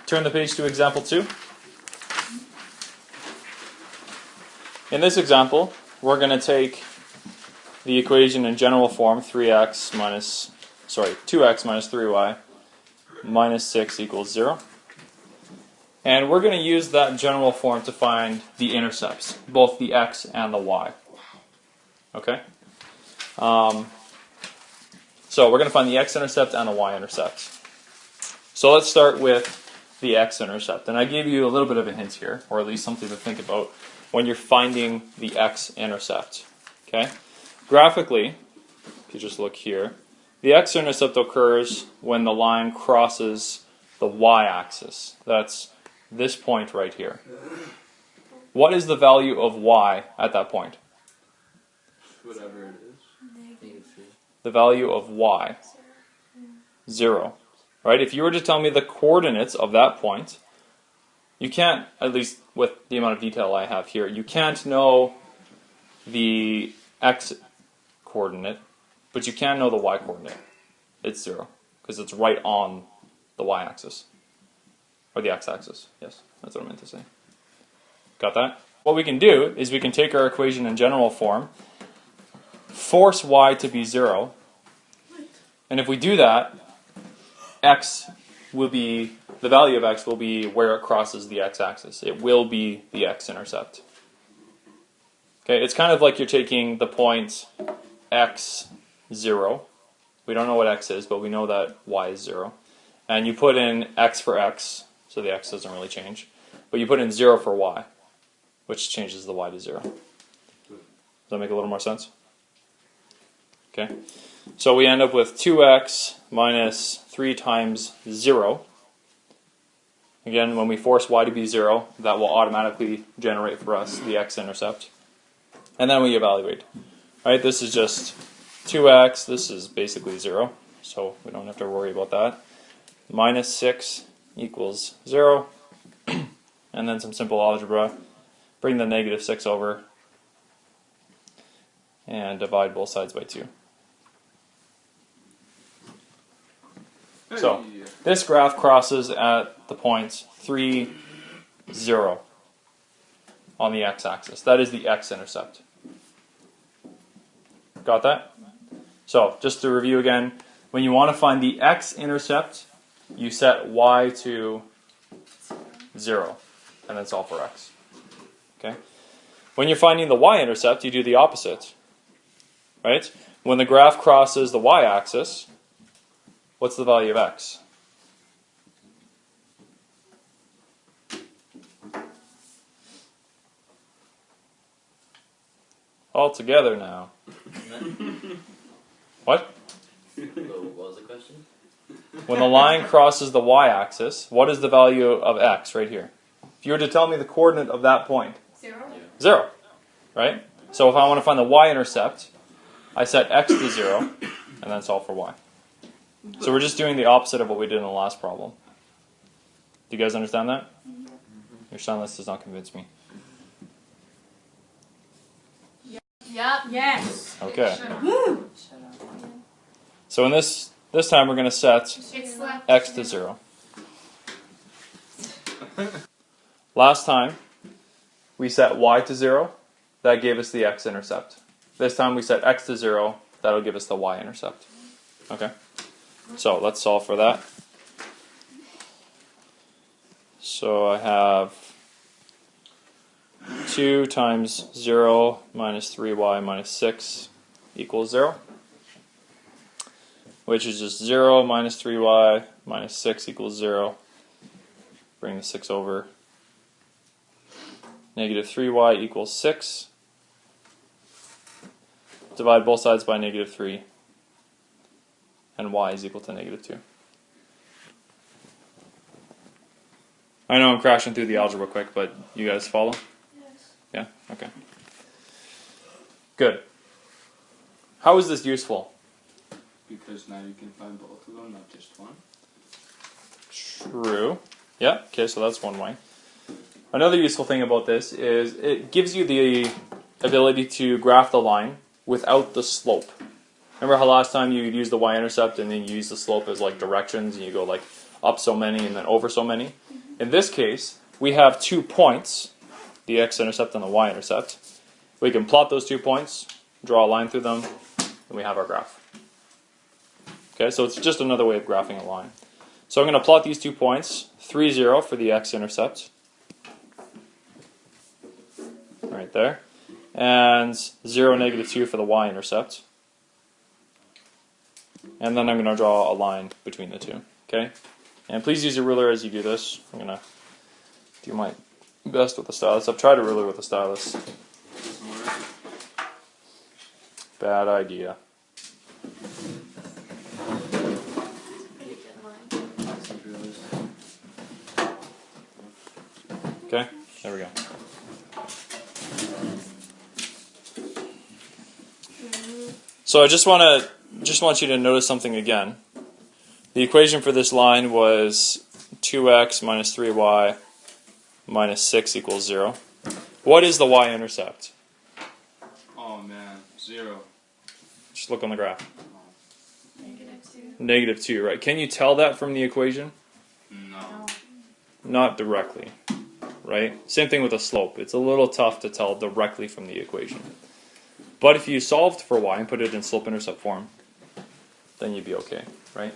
turn the page to example 2. In this example, we're going to take the equation in general form, 2x minus 3y minus 6 equals 0. And we're going to use that general form to find the intercepts, both the x and the y. Okay? So we're going to find the x-intercept and the y-intercept. So let's start with the x-intercept. And I gave you a little bit of a hint here, or at least something to think about when you're finding the x-intercept. Okay? Graphically, if you just look here, the x-intercept occurs when the line crosses the y-axis. That's this point right here. What is the value of y at that point? Whatever it is. The value of y. 0. Right? If you were to tell me the coordinates of that point, you can't, at least with the amount of detail I have here, you can't know the x coordinate, but you can know the y coordinate. It's 0, because it's right on the y-axis. Or the x-axis. Yes, that's what I meant to say. Got that? What we can do is we can take our equation in general form, force y to be 0, and if we do that, x will be, the value of x will be where it crosses the x-axis. It will be the x-intercept. Okay, it's kind of like you're taking the point x, 0. We don't know what x is, but we know that y is 0. And you put in x for x, so the x doesn't really change. But you put in 0 for y, which changes the y to 0. Does that make a little more sense? Okay. So we end up with 2x minus 3 times 0. Again, when we force y to be 0, that will automatically generate for us the x-intercept. And then we evaluate. Right, this is just 2x, this is basically 0, so we don't have to worry about that. Minus 6 equals 0. And then some simple algebra. Bring the negative 6 over and divide both sides by 2. So, this graph crosses at the points 3, 0 on the x-axis. That is the x-intercept. Got that? So, just to review again, when you want to find the x-intercept, you set y to 0, and then solve for x. Okay? When you're finding the y-intercept, you do the opposite. Right? When the graph crosses the y-axis, what's the value of x? All together now. What? What was the question? When the line crosses the y-axis, what is the value of x right here? If you were to tell me the coordinate of that point. 0. 0. Right? So if I want to find the y-intercept, I set x to 0, and then solve for y. So we're just doing the opposite of what we did in the last problem. Do you guys understand that? Your silence does not convince me. Yep. Yes. Okay. Woo. So in this time we're going to set x to 0. Last time we set y to 0. That gave us the x-intercept. This time we set x to 0. That'll give us the y-intercept. Okay? So let's solve for that. So I have 2 times 0 minus 3y minus 6 equals 0. Which is just 0 minus 3y minus 6 equals 0. Bring the 6 over. Negative 3y equals 6. Divide both sides by negative 3. And y is equal to negative 2. I know I'm crashing through the algebra quick, but you guys follow? Yes. Yeah? Okay. Good. How is this useful? Because now you can find both of them, not just one. True. Yeah, okay, so that's one way. Another useful thing about this is it gives you the ability to graph the line without the slope. Remember how last time you used the y-intercept and then you use the slope as like directions and you go like up so many and then over so many? In this case, we have 2 points, the x-intercept and the y-intercept. We can plot those 2 points, draw a line through them, and we have our graph. Okay, so it's just another way of graphing a line. So I'm going to plot these 2 points, 3, 0 for the x-intercept, right there, and 0, negative 2 for the y-intercept. And then I'm going to draw a line between the two. Okay, and please use a ruler as you do this. I'm going to do my best with the stylus. I've tried a ruler with a stylus. Bad idea. Okay, there we go. So I just want you to notice something again. The equation for this line was 2x minus 3y minus 6 equals 0. What is the y-intercept? Oh man, 0. Just look on the graph. -2. Negative 2, right? Can you tell that from the equation? No. Not directly, right? Same thing with a slope. It's a little tough to tell directly from the equation. But if you solved for y and put it in slope-intercept form, then you'd be okay, right?